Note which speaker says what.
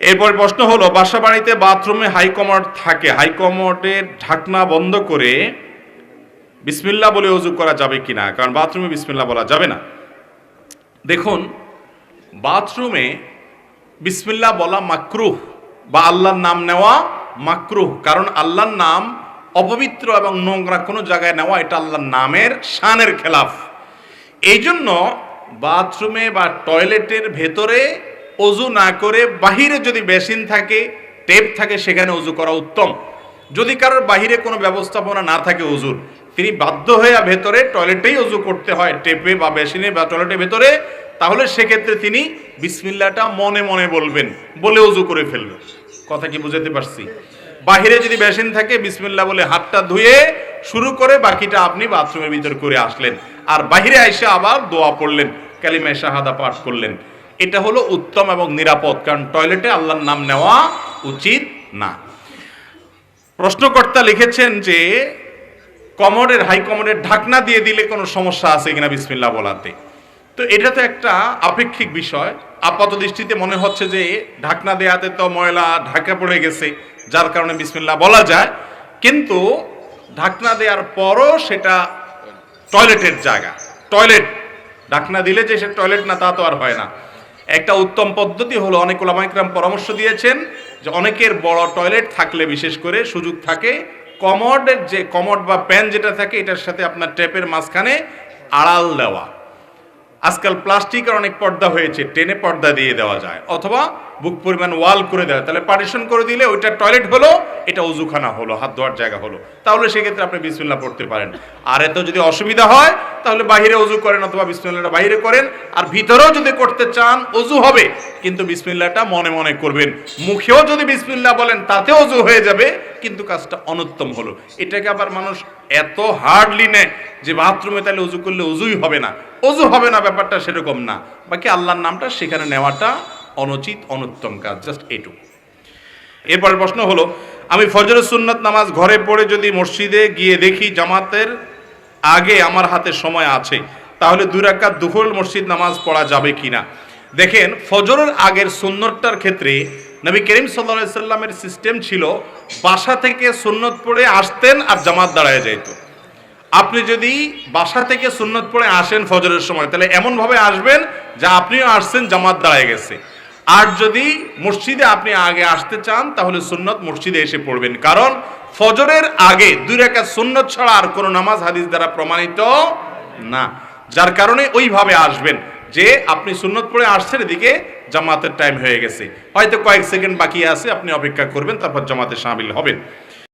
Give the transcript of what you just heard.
Speaker 1: এরপর প্রশ্ন হলো, বাসা বাড়িতে বাথরুমে হাইকমোড থাকে, হাইকমোডের ঢাকনা বন্ধ করে বিসমিল্লাহ বলে ওযু করা যাবে কিনা? কারণ বাথরুমে বিসমিল্লাহ বলা যাবে না। দেখুন, বাথরুমে বিসমিল্লাহ বলা মাকরুহ বা আল্লাহর নাম নেওয়া মাকরুহ, কারণ আল্লাহর নাম অপবিত্র এবং নোংরা কোনো জায়গায় নেওয়া এটা আল্লাহর নামের শানের খেলাফ। এই জন্য বাথরুমে বা টয়লেটের ভেতরে অজু না করে বাহিরে যদি বেসিন থাকে, টেপ থাকে, সেখানে অজু করা উত্তম। যদি কারোর বাহিরে কোনো ব্যবস্থাপনা না থাকে অজুর, তিনি বাধ্য হয়ে ভেতরে টয়লেটেই অজু করতে হয়, টেপে বা বেসিনে বা টয়লেটের ভেতরে, তাহলে সেক্ষেত্রে তিনি বিসমিল্লাহটা মনে মনে বলবেন, বলে অজু করে ফেলবেন। কথা কি বুঝাতে পারছি? বাহিরে যদি বেসিন থাকে, বিসমিল্লাহ বলে হাতটা ধুয়ে শুরু করে বাকিটা আপনি বাথরুমের ভিতর করে আসলেন, আর বাহিরে এসে আবার দোয়া পড়লেন, কালিমা শাহাদা পাঠ করলেন। এটা হলো উত্তম এবং নিরাপদ, কারণ টয়লেটে আল্লাহর নাম নেওয়া উচিত না। প্রশ্নকর্তা লিখেছেন যে কমোডের হাইকমোডের ঢাকনা দিয়ে দিলে কোনো সমস্যা আছে কিনা বিসমিল্লাহ বলাতে। তো এটা তো একটা আপেক্ষিক বিষয়। আপাত দৃষ্টিতে মনে হচ্ছে যে ঢাকনা দেয়াতে তো ময়লা ঢাকা পড়ে গেছে, যার কারণে বিসমিল্লাহ বলা যায়, কিন্তু ঢাকনা দেওয়ার পরও সেটা টয়লেটের জায়গা, টয়লেট ঢাকনা দিলে যে সে টয়লেট না তা তো আর হয় না। একটা উত্তম পদ্ধতি হলো, অনেক ওলামা ইকরাম পরামর্শ দিয়েছেন যে অনেকের বড় টয়লেট থাকলে বিশেষ করে সুযোগ থাকে, কমোডের যে কমোড বা প্যান যেটা থাকে এটার সাথে আপনার টেপের মাঝখানে আড়াল দেওয়া। আজকাল প্লাস্টিকের অনেক পর্দা হয়েছে, টেনে পর্দা দিয়ে দেওয়া যায়, অথবা বুক পরিমাণ ওয়াল করে দেওয়া, তাহলে পার্টিশন করে দিলে ওইটা টয়লেট হলো, এটা উজুখানা হলো, হাত ধোয়ার জায়গা হলো, তাহলে সেক্ষেত্রে আপনি বিসমিল্লাহ পড়তে পারেন। আর এত যদি অসুবিধা হয় তাহলে বাইরে উজু করেন, অথবা বিসমিল্লাহটা বাইরে করেন। আর ভিতরেও যদি করতে চান উজু হবে, কিন্তু বিসমিল্লাহটা মনে মনে করবেন। মুখেও যদি বিসমিল্লাহ বলেন তাতেও উজু হয়ে যাবে, কিন্তু কাজটা অনুত্তম হলো। এটাকে আবার মানুষ এত হার্ডলি নেয় যে বাথরুমে তাহলে উজু করলে উজুই হবে না, উজু হবে না, ব্যাপারটা সেরকম না। বাকি আল্লাহর নামটা সেখানে নেওয়াটা অনুচিত, অনুত্তম কাজ, জাস্ট এইটুকু। এরপরের প্রশ্ন হলো, আমি ফজরের সুন্নত নামাজ ঘরে পড়ে যদি মসজিদে গিয়ে দেখি জামাতের আগে আমার হাতে সময় আছে, তাহলে 2 রাকাত দুহুর মসজিদ নামাজ পড়া যাবে কিনা? দেখেন, ফজরের আগের সুন্নতটার ক্ষেত্রে নবী করিম সাল্লাল্লাহু আলাইহি সাল্লামের সিস্টেম ছিল, বাসা থেকে সুন্নত পড়ে আসতেন আর জামাত দাঁড়ায় যেত। আপনি যদি বাসা থেকে সুন্নত পড়ে আসেন ফজরের সময়, তাহলে এমনভাবে আসবেন যা আপনিও আসছেন, জামাত দাঁড়ায় গেছে। আর যদি মসজিদে আপনি আগে আসতে চান, তাহলে সুন্নত মসজিদে এসে পড়বেন, কারণ ফজরের আগে 2 রাকাত সুন্নত ছাড়া আর কোনো নামাজ হাদিস দ্বারা প্রমাণিত না। যার কারণে ওইভাবে আসবেন যে আপনি সুন্নত পড়ে আসছেন, এদিকে জামাতের টাইম হয়ে গেছে, হয়তো কয়েক সেকেন্ড বাকি আছে, আপনি অপেক্ষা করবেন, তারপর জামাতে শামিল হবেন।